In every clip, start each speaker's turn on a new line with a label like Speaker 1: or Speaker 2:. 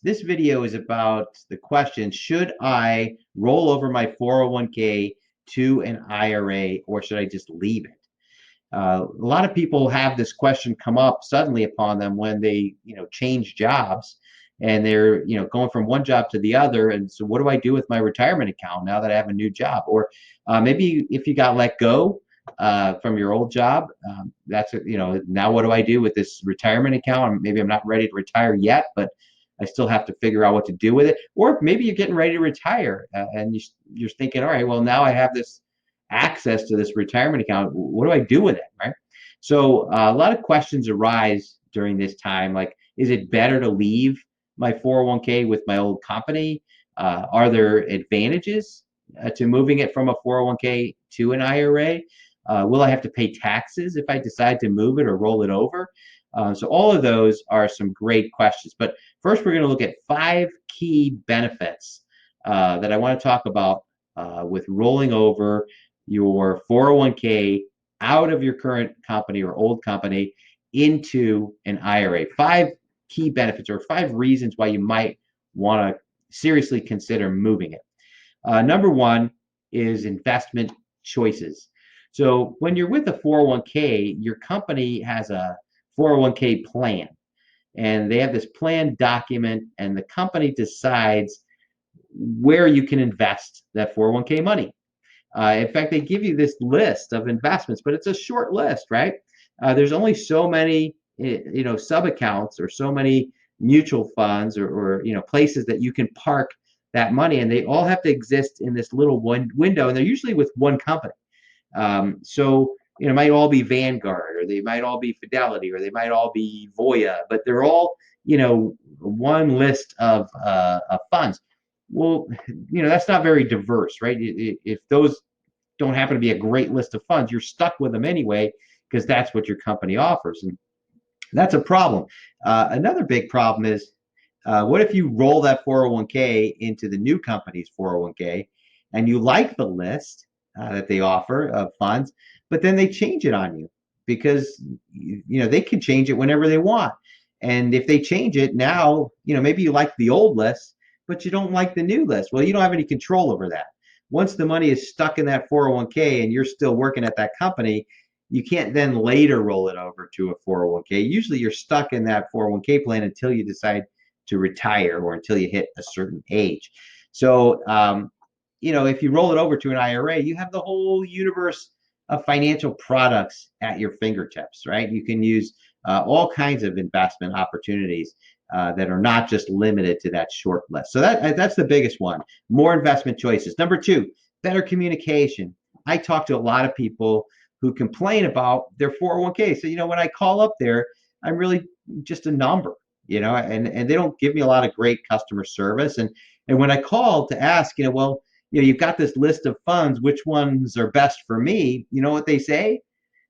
Speaker 1: This video is about the question, should I roll over my 401k to an IRA or should I just leave it? A lot of people have this question come up suddenly upon them when they, change jobs and they're, going from one job to the other. And so what do I do with my retirement account now that I have a new job? Or maybe if you got let go from your old job, now what do I do with this retirement account? Maybe I'm not ready to retire yet, but I still have to figure out what to do with it. Or maybe you're getting ready to retire and you're thinking, all right, well, now I have this access to this retirement account. What do I do with it, right? So a lot of questions arise during this time, like, is it better to leave my 401k with my old company? Are there advantages to moving it from a 401k to an IRA? Will I have to pay taxes if I decide to move it or roll it over? So all of those are some great questions. But first, we're going to look at 5 key benefits that I want to talk about with rolling over your 401k out of your current company or old company into an IRA. 5 key benefits or 5 reasons why you might want to seriously consider moving it. Number 1 is investment choices. So when you're with a 401k, your company has a 401k plan, and they have this plan document, and the company decides where you can invest that 401k money. In fact, they give you this list of investments, but it's a short list, right? There's only so many, sub accounts or so many mutual funds or places that you can park that money, and they all have to exist in this little one window, and they're usually with one company. So it might all be Vanguard, or they might all be Fidelity, or they might all be Voya, but they're all one list of funds. Well, that's not very diverse, right? If those don't happen to be a great list of funds, you're stuck with them anyway because that's what your company offers, and that's a problem. Another big problem is what if you roll that 401k into the new company's 401k and you like the list that they offer of funds, but then they change it on you because they can change it whenever they want. And if they change it now, maybe you like the old list, but you don't like the new list. Well, you don't have any control over that. Once the money is stuck in that 401k and you're still working at that company, you can't then later roll it over to a 401k. Usually you're stuck in that 401k plan until you decide to retire or until you hit a certain age. So, if you roll it over to an IRA, you have the whole universe of financial products at your fingertips, right? You can use all kinds of investment opportunities that are not just limited to that short list. So that's the biggest one. More investment choices. Number 2, better communication. I talk to a lot of people who complain about their 401k. So, when I call up there, I'm really just a number, and they don't give me a lot of great customer service. And when I call to ask, you've got this list of funds, which ones are best for me? You know what they say?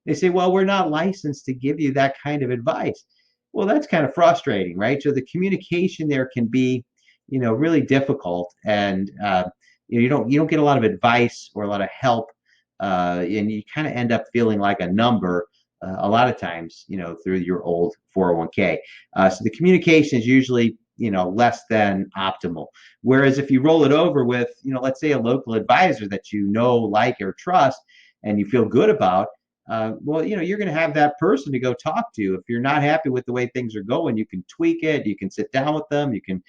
Speaker 1: They say, well, we're not licensed to give you that kind of advice. Well, that's kind of frustrating, right? So the communication there can be, really difficult, and you don't get a lot of advice or a lot of help, and you kind of end up feeling like a number a lot of times, through your old 401k. So the communication is usually, less than optimal. Whereas if you roll it over with, let's say a local advisor that like, or trust, and you feel good about, well, you're going to have that person to go talk to. If you're not happy with the way things are going, you can tweak it. You can sit down with them. You can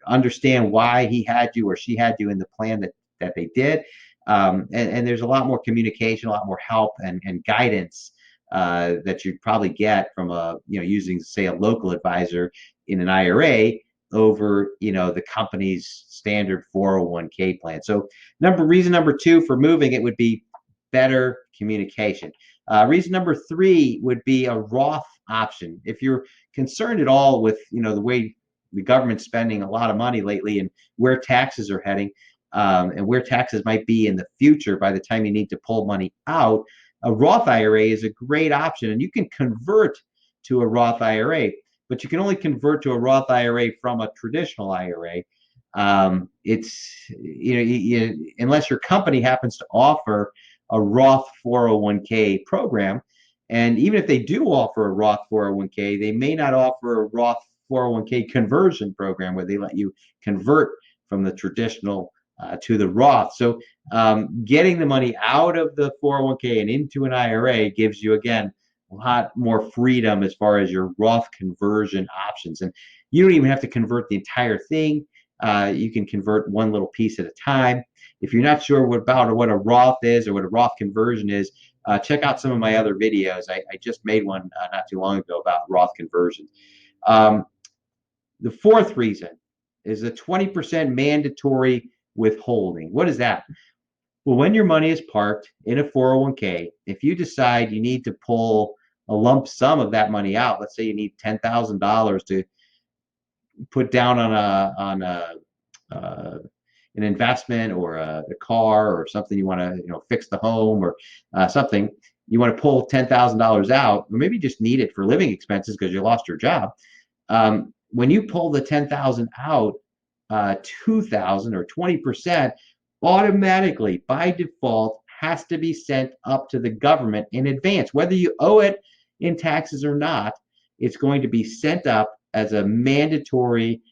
Speaker 1: understand why he had you or she had you in the plan that they did. And there's a lot more communication, a lot more help and guidance that you'd probably get from using, say, a local advisor in an IRA over, the company's standard 401k plan. So reason number 2 for moving it would be better communication. Reason number 3 would be a Roth option. If you're concerned at all with, the way the government's spending a lot of money lately and where taxes are heading, and where taxes might be in the future by the time you need to pull money out, a Roth IRA is a great option, and you can convert to a Roth IRA, but you can only convert to a Roth IRA from a traditional IRA. It's unless your company happens to offer a Roth 401k program, and even if they do offer a Roth 401k, they may not offer a Roth 401k conversion program where they let you convert from the traditional to the Roth. So getting the money out of the 401k and into an IRA gives you, again, a lot more freedom as far as your Roth conversion options. And you don't even have to convert the entire thing. You can convert one little piece at a time. If you're not sure what a Roth is or what a Roth conversion is, check out some of my other videos. I just made one not too long ago about Roth conversions. The fourth reason is a 20% mandatory withholding. What is that? Well, when your money is parked in a 401k, if you decide you need to pull a lump sum of that money out, let's say you need $10,000 to put down on an investment or a car or something, you want to fix the home or something, you want to pull $10,000 out, or maybe you just need it for living expenses because you lost your job. When you pull the 10,000 out, 2,000 or 20% automatically by default has to be sent up to the government in advance. Whether you owe it in taxes or not, it's going to be sent up as a mandatory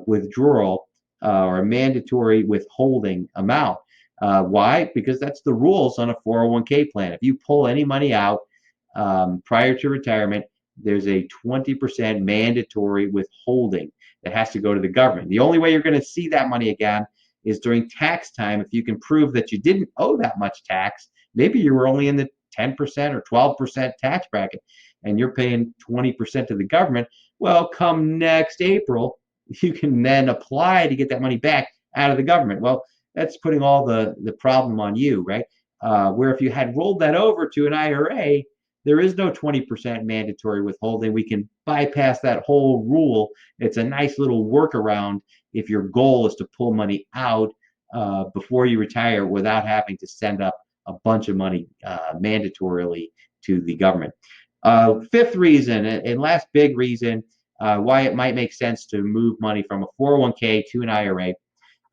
Speaker 1: withdrawal or a mandatory withholding amount. Why? Because that's the rules on a 401k plan. If you pull any money out prior to retirement, there's a 20% mandatory withholding that has to go to the government. The only way you're going to see that money again is during tax time. If you can prove that you didn't owe that much tax, maybe you were only in the 10% or 12% tax bracket and you're paying 20% to the government, well, come next April, you can then apply to get that money back out of the government. Well, that's putting all the problem on you, right? Where if you had rolled that over to an IRA, there is no 20% mandatory withholding. We can bypass that whole rule. It's a nice little workaround if your goal is to pull money out before you retire without having to send up a bunch of money mandatorily to the government. Fifth reason and last big reason why it might make sense to move money from a 401k to an IRA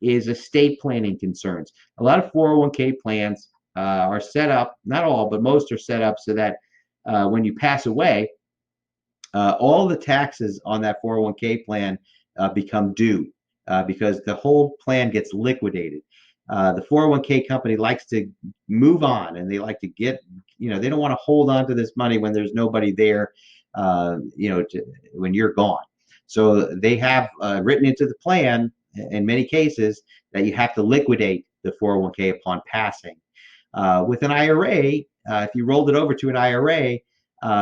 Speaker 1: is estate planning concerns. A lot of 401k plans are set up, not all, but most are set up so that when you pass away, all the taxes on that 401k plan become due because the whole plan gets liquidated. The 401k company likes to move on and they like to get, they don't want to hold on to this money when there's nobody there, when you're gone. So they have written into the plan in many cases that you have to liquidate the 401k upon passing. With an IRA, if you rolled it over to an IRA,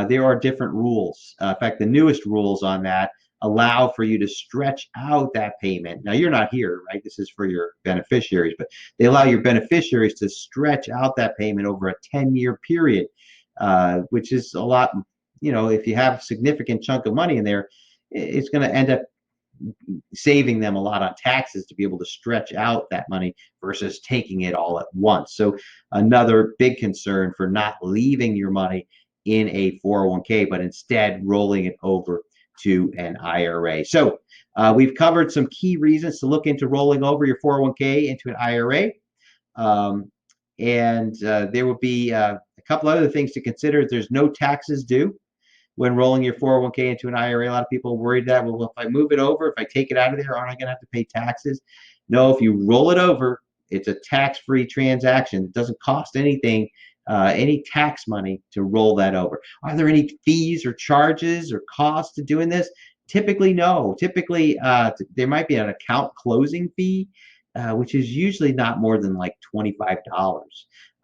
Speaker 1: there are different rules. In fact, the newest rules on that allow for you to stretch out that payment. Now, you're not here, right? This is for your beneficiaries, but they allow your beneficiaries to stretch out that payment over a 10-year period, which is a lot. If you have a significant chunk of money in there, it's going to end up saving them a lot on taxes to be able to stretch out that money versus taking it all at once. So another big concern for not leaving your money in a 401k, but instead rolling it over to an IRA. So we've covered some key reasons to look into rolling over your 401k into an IRA. And there will be a couple other things to consider. There's no taxes due when rolling your 401k into an IRA. A lot of people are worried that, well, if I move it over, if I take it out of there, aren't I going to have to pay taxes? No, if you roll it over, it's a tax-free transaction. It doesn't cost anything, any tax money to roll that over. Are there any fees or charges or costs to doing this? Typically, no. Typically, there might be an account closing fee, which is usually not more than like $25.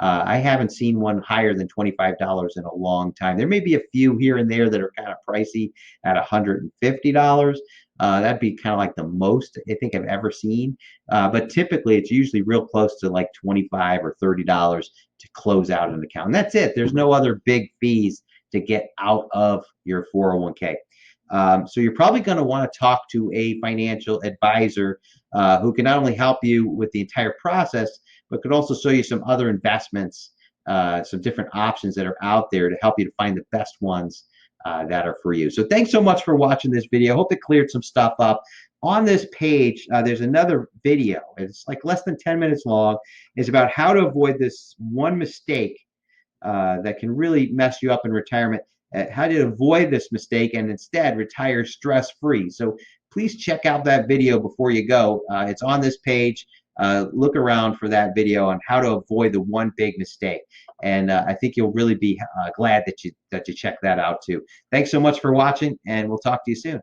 Speaker 1: I haven't seen one higher than $25 in a long time. There may be a few here and there that are kind of pricey at $150. That'd be kind of like the most I think I've ever seen. But typically, it's usually real close to like $25 or $30 to close out an account. And that's it. There's no other big fees to get out of your 401k. So you're probably going to want to talk to a financial advisor who can not only help you with the entire process, but could also show you some other investments, some different options that are out there to help you to find the best ones that are for you. So thanks so much for watching this video. I hope it cleared some stuff up. On this page, there's another video. It's like less than 10 minutes long. It's about how to avoid this one mistake that can really mess you up in retirement. how to avoid this mistake and instead retire stress-free. So please check out that video before you go. It's on this page. Look around for that video on how to avoid the one big mistake. And I think you'll really be glad that you check that out too. Thanks so much for watching, and we'll talk to you soon.